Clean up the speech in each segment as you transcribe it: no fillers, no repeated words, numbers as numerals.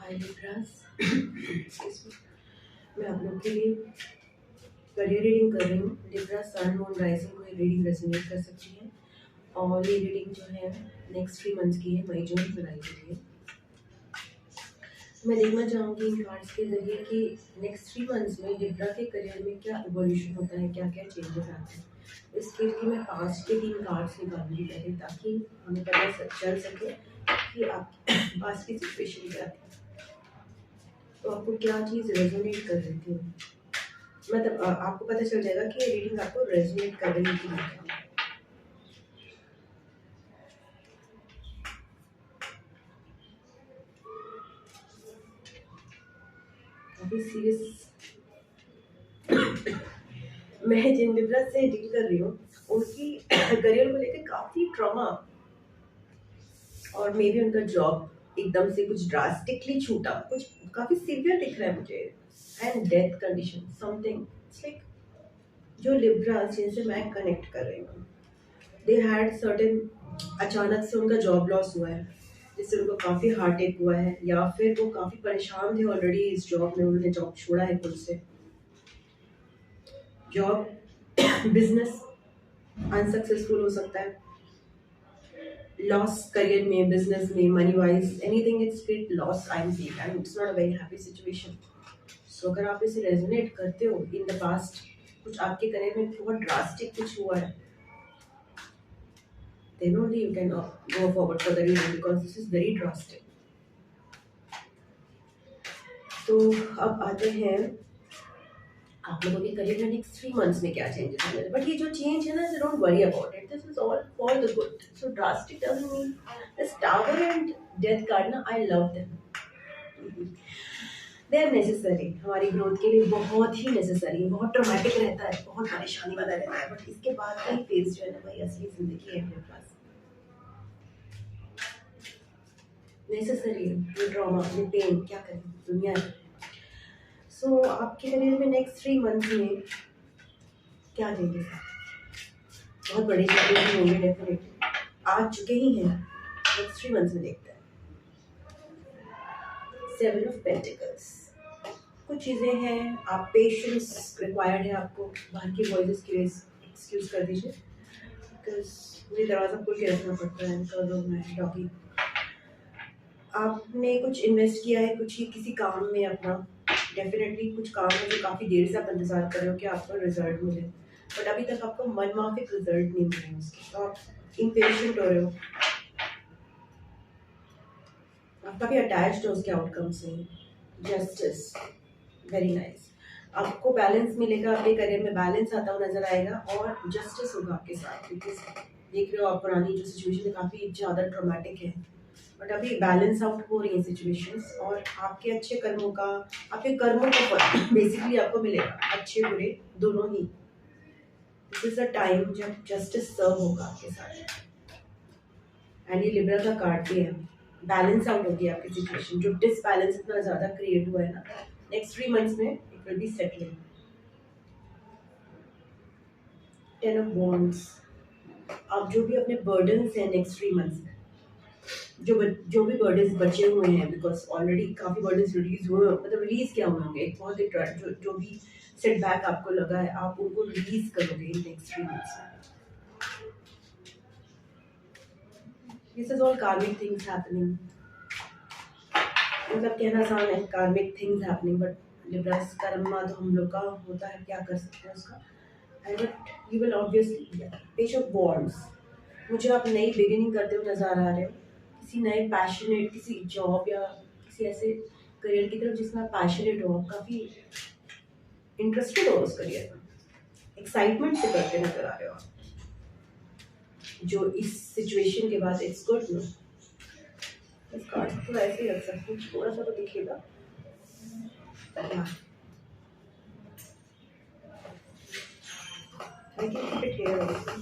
हाय Libras. मैं आप लोग के लिए करियर रीडिंग कर रही हूँ। लिब्रा सन मून राइजिंग को ये रीडिंग रेजोनेट कर सकती है और ये रीडिंग जो है नेक्स्ट 3 मंथ्स की है, मई जून जुलाई के लिए। मैं देखना चाहूँगी इन कार्ड्स के जरिए कि नेक्स्ट 3 मंथ्स में लिब्रा के करियर में क्या इवोल्यूशन होता है, क्या क्या चेंजेस आते हैं। इसके लिए मैं पास्ट के 3 कार्ड्स निकालूंगी पहले, ताकि हमें पता चल सके कि आप पास्ट की सिचुएशन क्या थी, तो आपको क्या चीज़ रेजोनेट कर रही थी। मतलब आपको पता चल जाएगा कि ये रीडिंग आपको रेजोनेट कर रही है कि नहीं। काफी सीरियस मैं जिन लिब्रा से डील कर रही हूँ उनकी करियर को लेकर काफी ट्रॉमा, और मे बी उनका जॉब एकदम से कुछ ड्रास्टिकली छूटा, कुछ काफी सीवियर दिख रहा है मुझे, and death condition something. It's like जो लिब्रा जिनसे मैं कनेक्ट कर रही हूँ, दे हैड सर्टेन, अचानक से उनका जॉब लॉस हुआ है जिससे उनको काफ़ी हार्ट अटैक हुआ है, या फिर वो काफ़ी परेशान थे ऑलरेडी इस जॉब में, उन्होंने जॉब छोड़ा है खुद से। जॉब बिजनेस अनसक्सेसफुल हो सकता है, लॉस करियर में, बिजनेस में, money wise, anything, it's great loss I am seeing and it's not a very happy situation. So अगर आप इसे रेजोनेट करते हो इन द पास्ट, कुछ आपके करियर में बहुत ड्रास्टिक कुछ हुआ है, then only you can go forward for the reading because this is very drastic. तो अब आते हैं आप लोगों के करियर में नेक्स्ट 3 मंथ्स में क्या चेंजेस आने वाले। बट ये जो चेंज है ना, don't worry about it, this is all for the good. So drastic doesn't mean this tower and death card ना, I love them, they are necessary, हमारी ग्रोथ के लिए बहुत ही नेसेसरी है। बहुत ट्रॉमेटिक रहता है, बहुत परेशानी वाला रहता है, बट इसके बाद का ही फेज जो है ना भाई, असली जिंदगी है अपने पास, नेसेसरी है। ये ट्रॉमा, ये पेन क्या करें, दुनिया है। सो आपके करियर में नेक्स्ट 3 मंथ्स में क्या चेंजेस है, बहुत बड़े चेंजेस होंगे डेफिनेटली, आ चुके ही हैं। नेक्स्ट 3 मंथ्स में देखते हैं। 7 ऑफ पेंटिकल्स, कुछ चीज़ें हैं, आप पेशेंस रिक्वायर्ड है आपको। बाहर की वॉइसेस की एक्सक्यूज कर दीजिए, बिकॉज मुझे दरवाज़ा खोल के रखना पड़ता है बिकॉज मैं डॉगी। आपने कुछ इन्वेस्ट किया है कुछ ही किसी काम में अपना, डेफिनेटली कुछ काम है जो काफ़ी देर से आप इंतजार कर रहे हो कि आपको रिजल्ट मिले, बट अभी तक आपको मनमाफिक रिजल्ट नहीं मिले हैं उसके, तो आप इम्पेशेंट हो रहे हो, आप काफ़ी अटैच्ड हो उसके आउटकम से। जस्टिस, वेरी नाइस, आपको बैलेंस मिलेगा, आपके करियर में बैलेंस आता हुआ नजर आएगा और जस्टिस होगा आपके साथ, बिकॉज देख रहे हो आप पुरानी जो सिचुएशन है काफ़ी ज़्यादा ट्रॉमेटिक है, बट अभी बैलेंस आउट हो रही है सिचुएशंस, और आपके अच्छे कर्मों का, आपके कर्मों का फल बेसिकली आपको मिलेगा, अच्छे बुरे दोनों ही। दिस इज अ टाइम जब जस्टिस सर्व होगा आपके साथ, एंड ये लिब्रा का कार्ड भी है। बैलेंस आउट होगी आपकी सिचुएशन, जो डिसबैलेंस इतना ज़्यादा क्रिएट हुआ है ना, नेक्स्ट 3 मंथ्स में it will be settling. 10 of wands, आप जो भी अपने बर्डन्स हैं नेक्स्ट 3 मंथ्स में, जो भी बर्डन्स बचे हुए हैं, बिकॉज ऑलरेडी काफ़ी बर्डन्स रिलीज हुए, मतलब रिलीज क्या हुए होंगे, एक बहुत एक जो भी सेटबैक आपको लगा है, आप उनको रिलीज करोगे इन नेक्स्ट 3 मंथ्स में। दिस इज ऑल कार्मिक थिंग्स हैपनिंग, मतलब कहना आसान है, कार्मिक things happening, but Libras Karma तो हम लोग का होता है, क्या कर सकते हैं उसका। And but you will obviously page of wands, मुझे आप नई बिगिनिंग करते हुए नजर आ रहे हो, किसी नए पैशनेट, किसी जॉब या किसी ऐसे करियर की तरफ जिसमें आप पैशनेट हो, आप काफ़ी इंटरेस्टेड हो उस करियर में, एक्साइटमेंट से करते नजर आ रहे हो आप, जो इस सिचुएशन के बाद इट्स गुड नो। इस कार्ड को ऐसे ही रख सकते हैं, थोड़ा सा तो दिखेगा। I can keep it here also.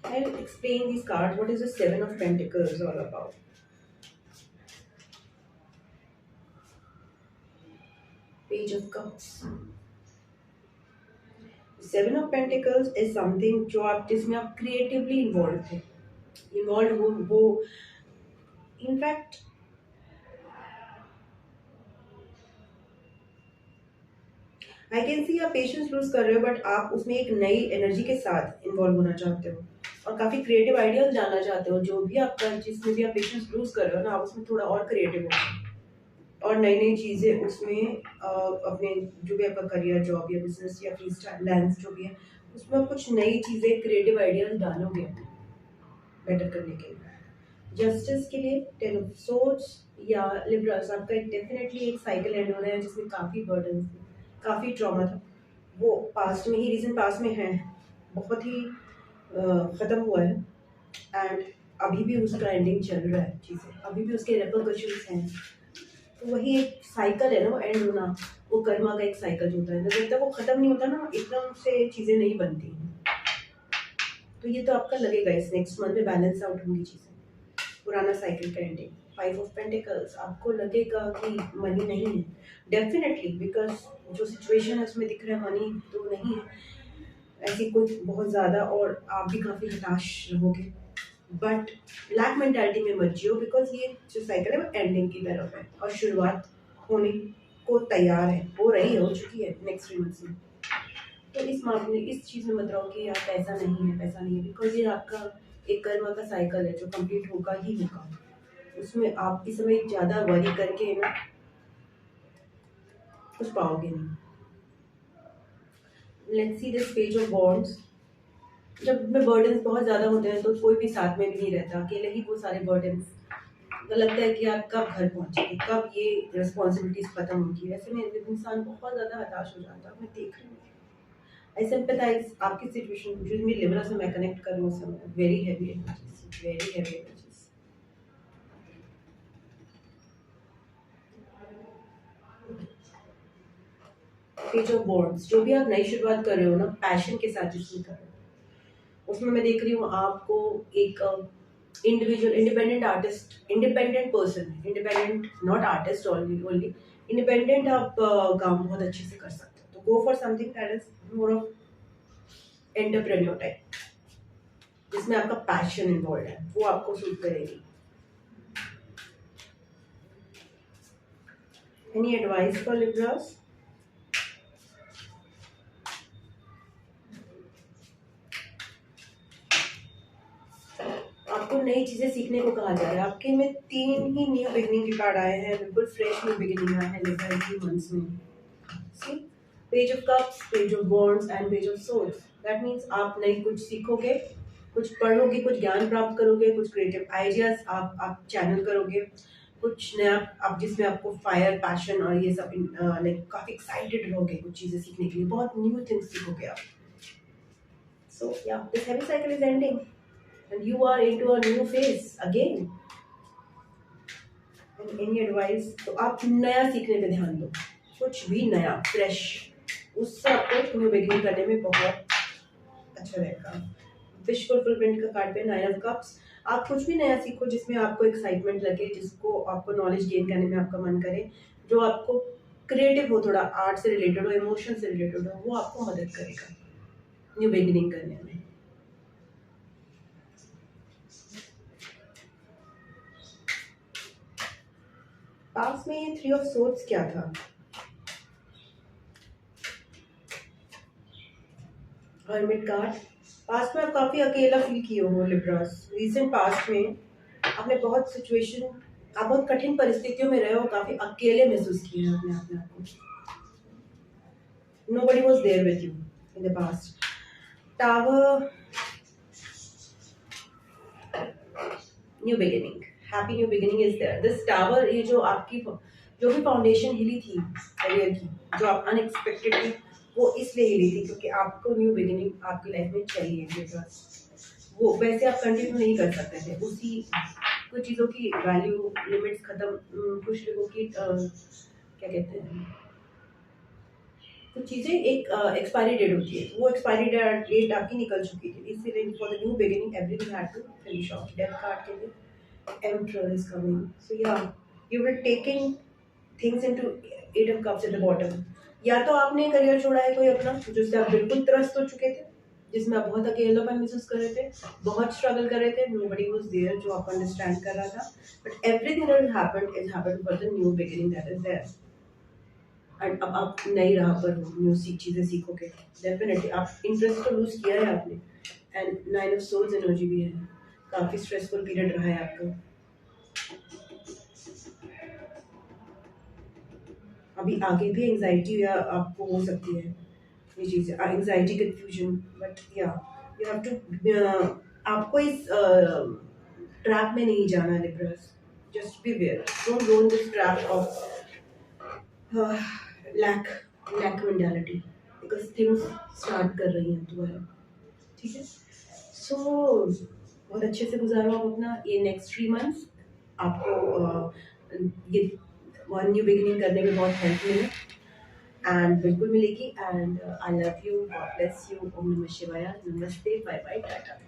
I'll explain these cards. What is the Seven of Pentacles all about? Page of Cups. Seven of Pentacles is something जो आप जिसमें आप creatively involved थे, involved वो in fact I can see आप patience lose कर रहे हो, बट आप उसमें एक नई एनर्जी के साथ इन्वॉल्व होना चाहते हो और काफ़ी क्रिएटिव आइडियाज जानना चाहते हो। जो भी आपका जिसमें भी आप पेशेंस लूज कर रहे हो ना, आप उसमें थोड़ा और क्रिएटिव हो और नई नई चीज़ें उसमें अपने जो भी आपका करियर, जॉब या बिजनेस या फ्री स्टाइल लैंड्स जो भी है, उसमें आप कुछ नई चीज़ें क्रिएटिव आइडियाज डालोगे बेटर करने के लिए। जस्टिस के लिए टेन ऑफ सोर्ड्स या लिब्रास, आपका डेफिनेटली एक साइकिल एंड हो रहा है जिसमें काफ़ी बर्डन थे, काफ़ी ट्रॉमा था। वो पास्ट में ही, रीजन पास्ट में है, बहुत ही ख़त्म हुआ है एंड अभी भी उसका एंडिंग चल रहा है, चीज़ें अभी भी उसके रेपरकशंस हैं। तो वही एक साइकिल है ना, एंड होना, वो कर्मा का एक साइकिल होता है, जब तक वो ख़त्म नहीं होता ना, एकदम से चीज़ें नहीं बनती। तो ये तो आपका लगेगा इस नेक्स्ट मंथ में बैलेंस आउट होंगी चीज़ें, पुराना साइकिल का एंडिंग। फाइव ऑफ पेंटिकल्स, आपको लगेगा कि मनी नहीं है, डेफिनेटली, बिकॉज जो सिचुएशन है उसमें दिख रहा है मनी तो नहीं है ऐसी कोई बहुत ज़्यादा, और आप भी काफ़ी हताश रहोगे, बट लैक मेंटालिटी में मत जियो, बिकॉज ये जो साइकिल है वो एंडिंग की तरफ है और शुरुआत होने को तैयार है, हो रही हो चुकी है नेक्स्ट 3 मंथ्स में। तो इस मामले इस चीज़ में मत रहो कि यार पैसा नहीं है, पैसा नहीं है, बिकॉज ये आपका एक कर्म का साइकिल है जो कंप्लीट होगा ही होगा। उसमें आप इस समय ज़्यादा वरी करके ना कुछ पाओगे नहीं। Let's see this page of bonds. जब में बर्डन्स बहुत ज़्यादा होते हैं तो कोई भी साथ में भी नहीं रहता, अकेले ही वो सारे बर्डन्स, तो लगता है कि आप कब घर पहुँचेंगे, कब ये रिस्पॉन्सिबिलिटीज खत्म होगी। ऐसे में इंसान बहुत ज़्यादा हताश हो जाता है। मैं देख रही हूँ, आई सिंपैथाइज आपकी सिचुएशन, जो मेरी लिबरा से मैं कनेक्ट करूँ उस समय, very heavy energies, very heavy energies. Page of bonds, जो भी आप नई शुरुआत कर रहे हो ना, पैशन के साथ जिसमें कर रहे हो, उसमें मैं देख रही हूँ आपको एक individual independent artist, independent person, independent not artist only, independent आप काम बहुत अच्छे से कर सकते हो। तो go for something that is more of entrepreneur type, जिसमें आपका पैशन इन्वॉल्व है, वो आपको सूट करेगी। Any advice for Libras? आपको नई चीजें सीखने को कहा जा रहा है। आपके में 3 ही न्यू बिगिनिंग के कार्ड आए हैं, बिल्कुल फ्रेश न्यू बिगिनिंग आया है लिब्रा इन 3 मंथ्स में। See, page of cups, page of wands and page of swords. That means आप नई कुछ सीखोगे, कुछ पढ़ोगे, कुछ ज्ञान प्राप्त करोगे, कुछ क्रिएटिव आइडियाज आप चैनल करोगे, कुछ नया आप जिसमें आपको फायर, पैशन और ये सब लाइक काफी एक्साइटेड रहोगे कुछ चीजें सीखने के लिए, बहुत न्यू थिंग्स सीखोगे आप। सो या this heavy cycle is ending and you are into a new phase again. And any advice? तो आप नया सीखने पे ध्यान दो, कुछ भी नया फ्रेश, उससे आपको न्यू बिगिनिंग करने में बहुत अच्छा रहेगा। विश फुलफिलमेंट का कार्ड पे 9 ऑफ कप्स। आप कुछ भी नया सीखो जिसमें आपको एक्साइटमेंट लगे, जिसको आपको नॉलेज गेन करने में आपका मन करे, जो आपको क्रिएटिव हो, थोड़ा आर्ट से रिलेटेड हो, इमोशन से रिलेटेड हो, वो आपको मदद करेगा न्यू बिगिनिंग करने में। पास में ये 3 ऑफ सोर्ड्स क्या था? Hermit card. पास्ट में आप काफी अकेला फील किए हो लिब्रास, रीसेंट पास्ट में आपने बहुत सिचुएशन, आप बहुत कठिन परिस्थितियों में रहे हो, काफी अकेले महसूस किए हैं अपने आप को। Nobody was there with you in the past. Tower, new beginning, happy new beginning is there. This tower, ये जो आपकी जो भी फाउंडेशन हिली थी करियर की, जो आप अनएक्सपेक्टेड थी, वो इसलिए हिली थी क्योंकि आपको न्यू बिगिनिंग आपकी लाइफ में चाहिए बिकॉज वो वैसे आप कंटिन्यू नहीं कर सकते थे, उसी कुछ चीज़ों की वैल्यू लिमिट्स खत्म, कुछ लोगों की क्या कहते हैं, कुछ चीज़ें एक एक्सपायरी डेट होती है, वो एक्सपायरी डेट आपकी निकल चुकी थी, इसलिए for the new beginning everything had to finish off. Death card के लिए एम्परर इज कमिंग, सो या you will taking things into eight of cups at the bottom. या तो आपने करियर छोड़ा है कोई अपना जिससे आप बिल्कुल त्रस्त हो चुके थे, जिसमें आप बहुत अकेलापन महसूस कर रहे थे, बहुत स्ट्रगल कर रहे थे, नोबडी वाज देयर जो आपको अंडरस्टैंड कर रहा था, but everything that happened is happened for the new beginning that is there. And अब आप नई राह पर हो, न्यू चीज़ें सीखोगे डेफिनेटली। आप इंटरेस्ट तो लूज किया है आपने, एंड 9 ऑफ सोल्स एनर्जी भी है, काफ़ी स्ट्रेसफुल पीरियड रहा है आपका। अभी आगे भी एंजाइटी या आपको हो सकती है ये चीज़, anxiety, confusion, but yeah you have to, आपको इस ट्रैप में नहीं जाना Libras. Just be aware, don't go in this trap of lack lack mentality, because things start कर रही हैं दोबारा, ठीक है। सो बहुत अच्छे से गुजारो आप अपना ये नेक्स्ट 3 मंथ्स। आपको ये न्यू बिगिनिंग करने में बहुत हेल्प मिले, एंड बिल्कुल मिलेगी। And I love you, God bless you, ओम नमः शिवाय, नमस्ते, बाय बाय, टाटा।